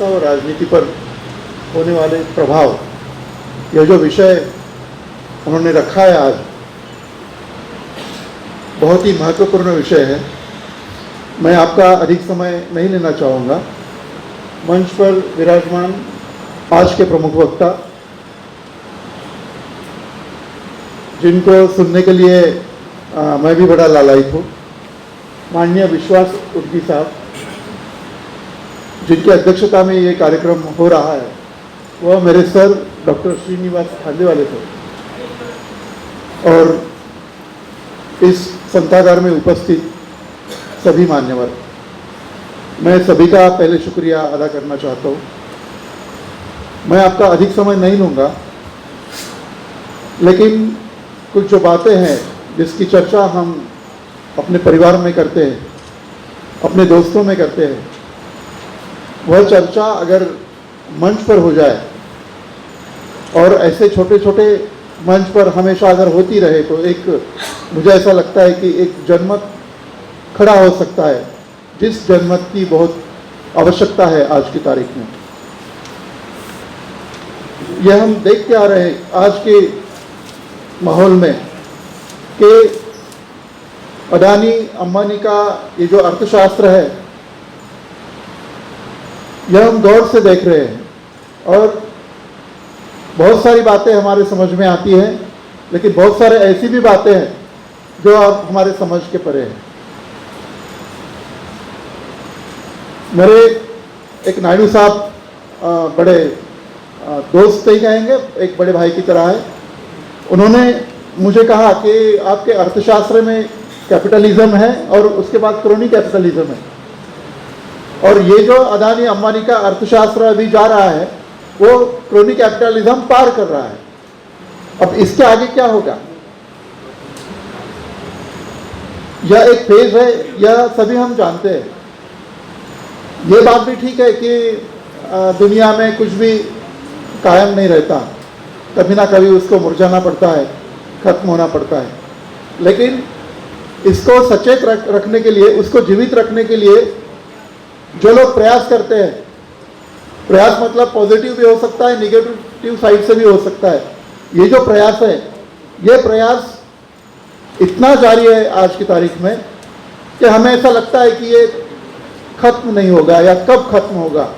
और राजनीति पर होने वाले प्रभाव, यह जो विषय उन्होंने रखा है आज, बहुत ही महत्वपूर्ण विषय है। मैं आपका अधिक समय नहीं लेना चाहूँगा। मंच पर विराजमान आज के प्रमुख वक्ता, जिनको सुनने के लिए मैं भी बड़ा लालायित हूँ, माननीय विश्वास उर्गी साहब, जिनकी अध्यक्षता में ये कार्यक्रम हो रहा है, वह मेरे सर डॉक्टर श्रीनिवास खांडेवाले थे। और इस संस्थागार में उपस्थित सभी मान्यवर, मैं सभी का पहले शुक्रिया अदा करना चाहता हूँ। मैं आपका अधिक समय नहीं लूँगा, लेकिन कुछ जो बातें हैं जिसकी चर्चा हम अपने परिवार में करते हैं, अपने दोस्तों में करते हैं, वह चर्चा अगर मंच पर हो जाए और ऐसे छोटे छोटे मंच पर हमेशा अगर होती रहे तो एक, मुझे ऐसा लगता है कि एक जनमत खड़ा हो सकता है, जिस जनमत की बहुत आवश्यकता है आज की तारीख में। यह हम देख के आ रहे हैं आज के माहौल में कि अडानी अंबानी का ये जो अर्थशास्त्र है, यह हम गौर से देख रहे हैं और बहुत सारी बातें हमारे समझ में आती हैं, लेकिन बहुत सारे ऐसी भी बातें हैं जो अब हमारे समझ के परे हैं। मेरे एक नायडू साहब बड़े दोस्त ही कहेंगे, एक बड़े भाई की तरह है। उन्होंने मुझे कहा कि आपके अर्थशास्त्र में कैपिटलिज्म है और उसके बाद क्रोनी कैपिटलिज्म है, और ये जो अडानी अंबानी का अर्थशास्त्र अभी जा रहा है वो क्रोनी कैपिटलिज्म पार कर रहा है। अब इसके आगे क्या होगा? यह एक फेज है, यह सभी हम जानते हैं। ये बात भी ठीक है कि दुनिया में कुछ भी कायम नहीं रहता, कभी ना कभी उसको मुरझाना पड़ता है, खत्म होना पड़ता है। लेकिन इसको सचेत रखने के लिए, उसको जीवित रखने के लिए जो लोग प्रयास करते हैं, प्रयास मतलब पॉजिटिव भी हो सकता है, निगेटिव साइड से भी हो सकता है। ये जो प्रयास है, ये प्रयास इतना जारी है आज की तारीख में कि हमें ऐसा लगता है कि ये खत्म नहीं होगा या कब खत्म होगा।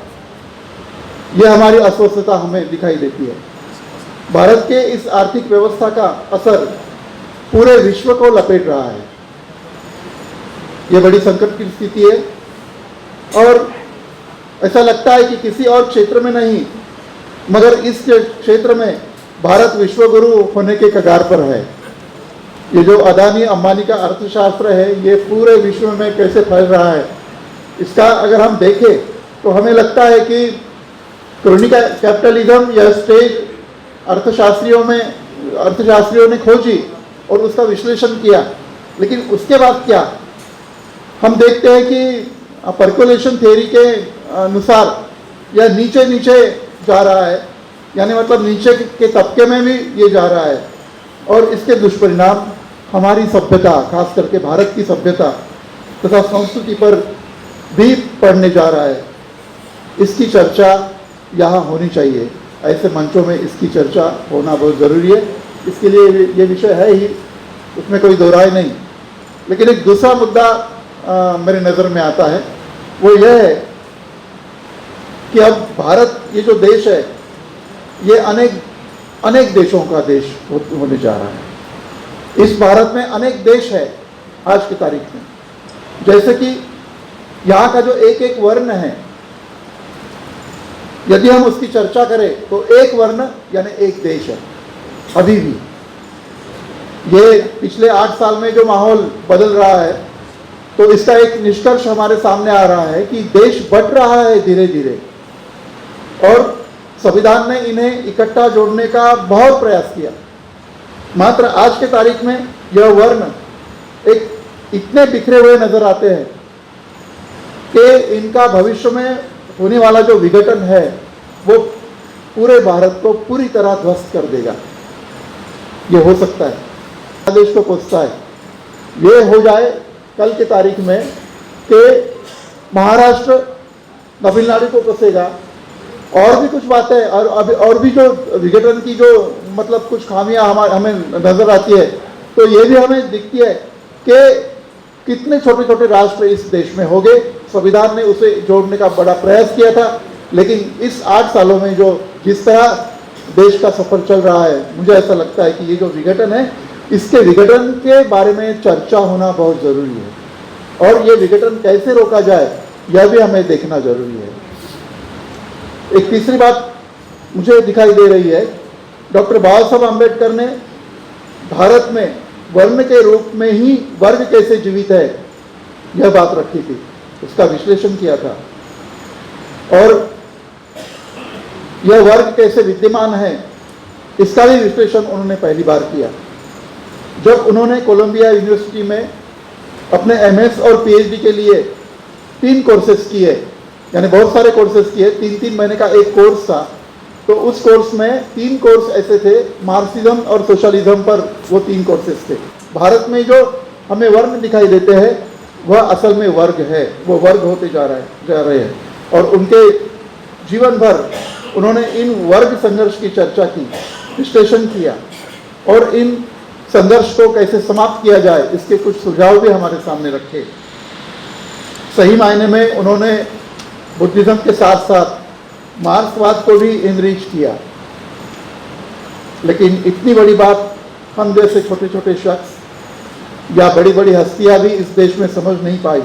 ये हमारी अस्वस्थता हमें दिखाई देती है। भारत के इस आर्थिक व्यवस्था का असर पूरे विश्व को लपेट रहा है। ये बड़ी संकट की स्थिति है और ऐसा लगता है कि किसी और क्षेत्र में नहीं, मगर इस क्षेत्र में भारत विश्वगुरु होने के कगार पर है। ये जो अडानी अंबानी का अर्थशास्त्र है, ये पूरे विश्व में कैसे फैल रहा है, इसका अगर हम देखें तो हमें लगता है कि क्रोनी कैपिटलिज्म यह स्टेज अर्थशास्त्रियों ने खोजी और उसका विश्लेषण किया, लेकिन उसके बाद क्या? हम देखते हैं कि पर्कुलेशन थ्योरी के अनुसार यह नीचे नीचे जा रहा है, यानी मतलब नीचे के तबके में भी ये जा रहा है, और इसके दुष्परिणाम हमारी सभ्यता, खास करके भारत की सभ्यता तथा संस्कृति पर भी पड़ने जा रहा है। इसकी चर्चा यहाँ होनी चाहिए, ऐसे मंचों में इसकी चर्चा होना बहुत ज़रूरी है। इसके लिए ये विषय है ही, उसमें कोई दो राय नहीं। लेकिन एक दूसरा मुद्दा मेरे नज़र में आता है, वो यह है कि अब भारत, ये जो देश है, ये अनेक देशों का देश होने जा रहा है। इस भारत में अनेक देश है आज की तारीख में। जैसे कि यहाँ का जो एक एक वर्ण है, यदि हम उसकी चर्चा करें तो एक वर्ण यानी एक देश है। अभी भी ये पिछले 8 साल में जो माहौल बदल रहा है, तो इसका एक निष्कर्ष हमारे सामने आ रहा है कि देश बढ़ रहा है धीरे धीरे, और संविधान ने इन्हें इकट्ठा जोड़ने का बहुत प्रयास किया। मात्र आज के तारीख में यह वर्ण एक इतने बिखरे हुए नजर आते हैं कि इनका भविष्य में होने वाला जो विघटन है वो पूरे भारत को पूरी तरह ध्वस्त कर देगा। ये हो सकता है, देश को कोसता है। ये हो जाए कल की तारीख में कि महाराष्ट्र तमिलनाडु को कोसेगा, और भी कुछ बातें और भी जो विघटन की जो मतलब कुछ खामियां हमें नजर आती है, तो ये भी हमें दिखती है कि कितने छोटे छोटे राष्ट्र इस देश में हो गए। संविधान ने उसे जोड़ने का बड़ा प्रयास किया था, लेकिन इस 8 सालों में जो जिस तरह देश का सफर चल रहा है, मुझे ऐसा लगता है कि ये जो विघटन है, इसके विघटन के बारे में चर्चा होना बहुत ज़रूरी है, और ये विघटन कैसे रोका जाए यह भी हमें देखना जरूरी है। एक तीसरी बात मुझे दिखाई दे रही है, डॉक्टर बाबा साहब आम्बेडकर ने भारत में वर्ण के रूप में ही वर्ग कैसे जीवित है यह बात रखी थी, उसका विश्लेषण किया था, और यह वर्ग कैसे विद्यमान है इसका भी विश्लेषण उन्होंने पहली बार किया जब उन्होंने कोलंबिया यूनिवर्सिटी में अपने एमएस और पीएचडी के लिए 3 कोर्सेज किए, यानी बहुत सारे कोर्सेज किए, 3-3 महीने का एक कोर्स था। तो उस कोर्स में 3 कोर्स ऐसे थे, मार्क्सिज्म और सोशलिज्म पर वो 3 कोर्सेज थे। भारत में जो हमें वर्ण दिखाई देते हैं वह असल में वर्ग है, वो वर्ग होते जा रहे हैं, और उनके जीवन भर उन्होंने इन वर्ग संघर्ष की चर्चा की, विश्लेषण किया, और इन संघर्ष को कैसे समाप्त किया जाए इसके कुछ सुझाव भी हमारे सामने रखे। सही मायने में उन्होंने बुद्धिज्म के साथ साथ मार्क्सवाद को भी इनरीच किया, लेकिन इतनी बड़ी बात हम जैसे छोटे छोटे शख्स या बड़ी बड़ी हस्तियां भी इस देश में समझ नहीं पाई।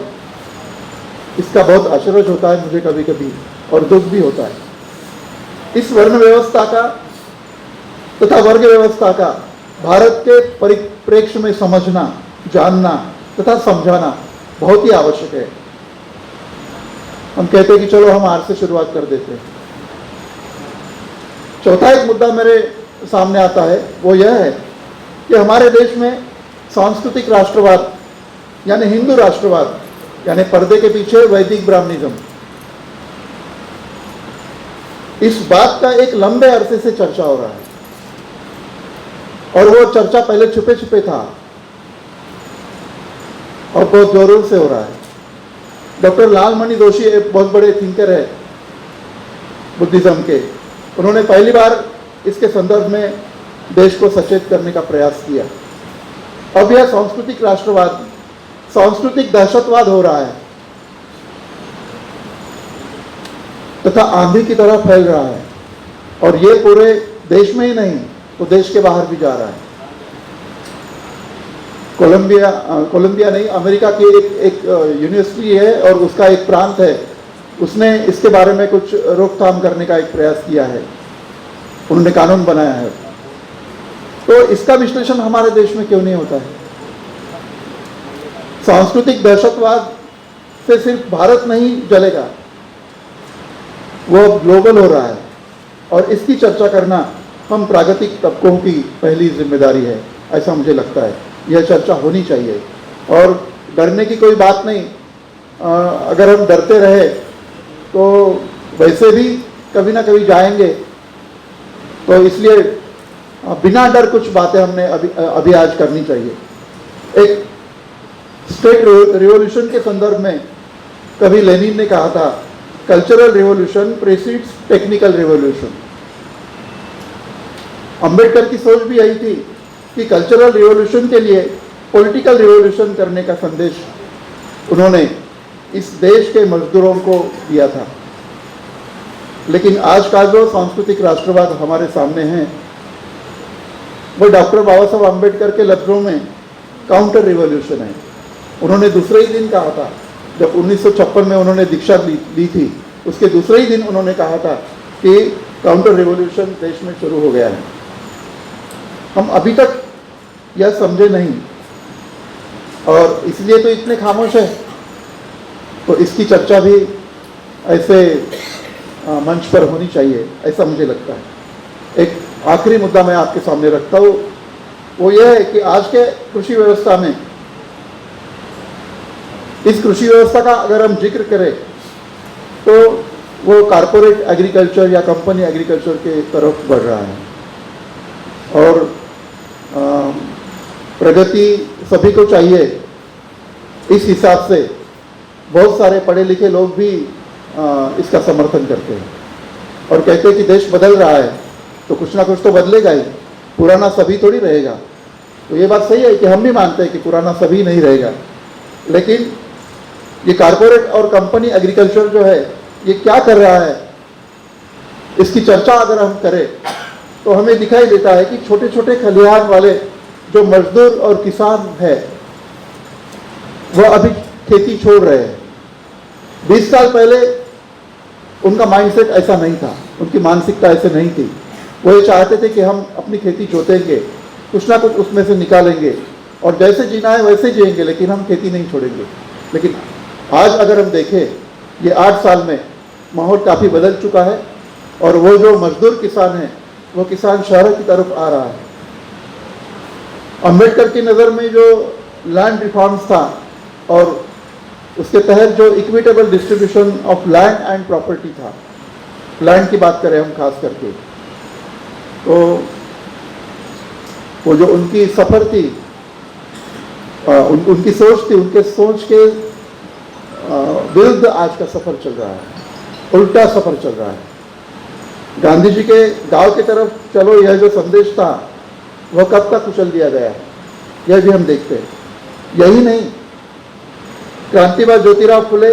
इसका बहुत अचरज होता है मुझे कभी कभी, और दुख भी होता है। इस वर्ण व्यवस्था का तथा वर्ग व्यवस्था का भारत के परिप्रेक्ष्य में समझना, जानना तथा समझाना बहुत ही आवश्यक है। हम कहते हैं कि चलो हम आज से शुरुआत कर देते हैं। चौथा एक मुद्दा मेरे सामने आता है, वो यह है कि हमारे देश में सांस्कृतिक राष्ट्रवाद यानी हिंदू राष्ट्रवाद, यानी पर्दे के पीछे वैदिक ब्राह्मणिज्म, इस बात का एक लंबे अरसे से चर्चा हो रहा है, और वो चर्चा पहले छुपे छुपे था और बहुत जोरों से हो रहा है। डॉक्टर लालमणि जोशी एक बहुत बड़े थिंकर है बुद्धिज्म के, उन्होंने पहली बार इसके संदर्भ में देश को सचेत करने का प्रयास किया। अब यह सांस्कृतिक राष्ट्रवाद, सांस्कृतिक दहशतवाद हो रहा है तथा आंधी की तरह फैल रहा है, और ये पूरे देश में ही नहीं तो देश के बाहर भी जा रहा है। कोलंबिया नहीं, अमेरिका की एक यूनिवर्सिटी है और उसका एक प्रांत है, उसने इसके बारे में कुछ रोकथाम करने का एक प्रयास किया है, उन्होंने कानून बनाया है। तो इसका विश्लेषण हमारे देश में क्यों नहीं होता है? सांस्कृतिक दहशतवाद से सिर्फ भारत नहीं जलेगा, वो ग्लोबल हो रहा है, और इसकी चर्चा करना हम प्रागतिक तबकों की पहली जिम्मेदारी है, ऐसा मुझे लगता है। यह चर्चा होनी चाहिए, और डरने की कोई बात नहीं। अगर हम डरते रहे तो वैसे भी कभी ना कभी जाएंगे, तो इसलिए बिना डर कुछ बातें हमने अभी आज करनी चाहिए। एक स्टेट रिवॉल्यूशन के संदर्भ में कभी लेनिन ने कहा था, cultural revolution precedes technical revolution. Ambedkar की सोच भी यही थी कि कल्चरल रिवॉल्यूशन के लिए पॉलिटिकल रिवॉल्यूशन करने का संदेश उन्होंने इस देश के मजदूरों को दिया था। लेकिन आज का जो सांस्कृतिक राष्ट्रवाद हमारे सामने है, वो डॉक्टर बाबा साहब आम्बेडकर के लफ्जों में काउंटर रिवॉल्यूशन है। उन्होंने दूसरे ही दिन कहा था, जब 1956 में उन्होंने दीक्षा ली थी, उसके दूसरे ही दिन उन्होंने कहा था कि काउंटर रिवॉल्यूशन देश में शुरू हो गया है। हम अभी तक यह समझे नहीं, और इसलिए तो इतने खामोश है। तो इसकी चर्चा भी ऐसे मंच पर होनी चाहिए, ऐसा मुझे लगता है। एक आखिरी मुद्दा मैं आपके सामने रखता हूँ, वो यह है कि आज के कृषि व्यवस्था में, इस कृषि व्यवस्था का अगर हम जिक्र करें तो वो कारपोरेट एग्रीकल्चर या कंपनी एग्रीकल्चर के तरफ बढ़ रहा है, और प्रगति सभी को चाहिए। इस हिसाब से बहुत सारे पढ़े लिखे लोग भी इसका समर्थन करते हैं, और कहते हैं कि देश बदल रहा है, तो कुछ ना कुछ तो बदलेगा ही, पुराना सभी थोड़ी रहेगा। तो ये बात सही है कि हम भी मानते हैं कि पुराना सभी नहीं रहेगा, लेकिन ये कारपोरेट और कंपनी एग्रीकल्चर जो है ये क्या कर रहा है, इसकी चर्चा अगर हम करें तो हमें दिखाई देता है कि छोटे छोटे खलिहान वाले जो मजदूर और किसान है वो अभी खेती छोड़ रहे हैं। 20 साल पहले उनका माइंडसेट ऐसा नहीं था, उनकी मानसिकता ऐसे नहीं थी। वो ये चाहते थे कि हम अपनी खेती जोतेंगे, कुछ ना कुछ उसमें से निकालेंगे और जैसे जीना है वैसे जिएंगे, लेकिन हम खेती नहीं छोड़ेंगे। लेकिन आज अगर हम देखें, ये 8 साल में माहौल काफ़ी बदल चुका है और वो जो मजदूर किसान है वो किसान शहरों की तरफ आ रहा है। अम्बेडकर की नज़र में जो लैंड रिफॉर्म्स था और उसके तहत जो equitable distribution of land and property था, लैंड की बात करें हम खास करके, तो वो जो उनकी सफ़र थी, उनकी सोच थी, उनके सोच के विरुद्ध आज का सफ़र चल रहा है, उल्टा सफ़र चल रहा है। गांधी जी के गांव की तरफ चलो यह जो संदेश था वह कब तक कुचल दिया गया है, यह भी हम देखते हैं। यही नहीं, क्रांतिवाद ज्योतिराव फुले,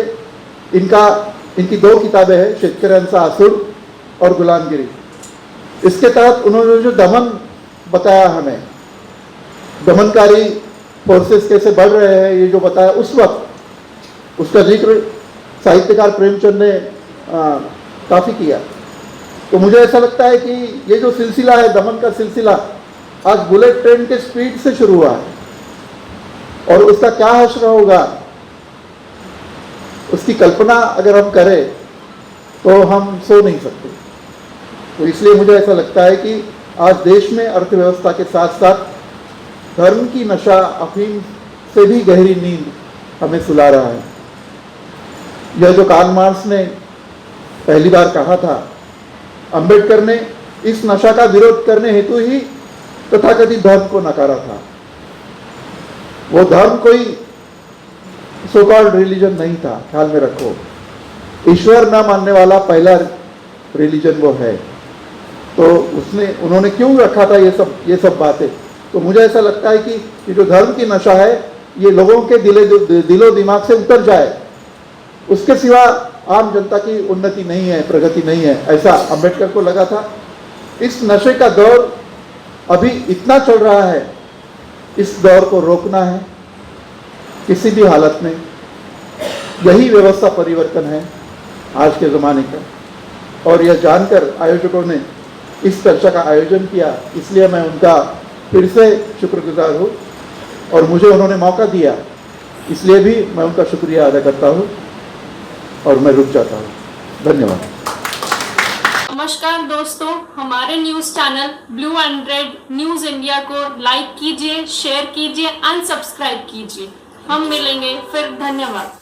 इनकी 2 किताबें हैं, शेतकऱ्यांचा आसूड और गुलामगिरी। इसके तहत उन्होंने जो दमन बताया हमें, दमनकारी फोर्सेस कैसे बढ़ रहे हैं, ये जो बताया उस वक्त, उसका जिक्र साहित्यकार प्रेमचंद ने काफ़ी किया। तो मुझे ऐसा लगता है कि ये जो सिलसिला है, दमन का सिलसिला, आज बुलेट ट्रेन के स्पीड से शुरू हुआ है और उसका क्या हश्र होगा, उसकी कल्पना अगर हम करें तो हम सो नहीं सकते। तो इसलिए मुझे ऐसा लगता है कि आज देश में अर्थव्यवस्था के साथ साथ धर्म की नशा, अफीम से भी गहरी नींद हमें सुला रहा है। यह जो कार्ल मार्क्स ने पहली बार कहा था, अंबेडकर ने इस नशा का विरोध करने हेतु ही तथाकथित धर्म को नकारा था। वो धर्म कोई सो कॉल्ड रिलीजन नहीं था, ख्याल में रखो। ईश्वर न मानने वाला पहला रिलीजन वो है। तो उन्होंने क्यों रखा था ये सब बातें? तो मुझे ऐसा लगता है कि ये जो धर्म की नशा है ये लोगों के दिलो दिमाग से उतर जाए, उसके सिवा आम जनता की उन्नति नहीं है, प्रगति नहीं है, ऐसा अंबेडकर को लगा था। इस नशे का दौर अभी इतना चल रहा है, इस दौर को रोकना है किसी भी हालत में। यही व्यवस्था परिवर्तन है आज के ज़माने का। और यह जानकर आयोजकों ने इस चर्चा का आयोजन किया, इसलिए मैं उनका फिर से शुक्रगुजार हूँ और मुझे उन्होंने मौका दिया, इसलिए भी मैं उनका शुक्रिया अदा करता हूँ और मैं रुक जाता हूँ। धन्यवाद। नमस्कार दोस्तों, हमारे news channel blue and red news India को लाइक कीजिए, शेयर कीजिए, अनसब्सक्राइब कीजिए। हम मिलेंगे फिर। धन्यवाद।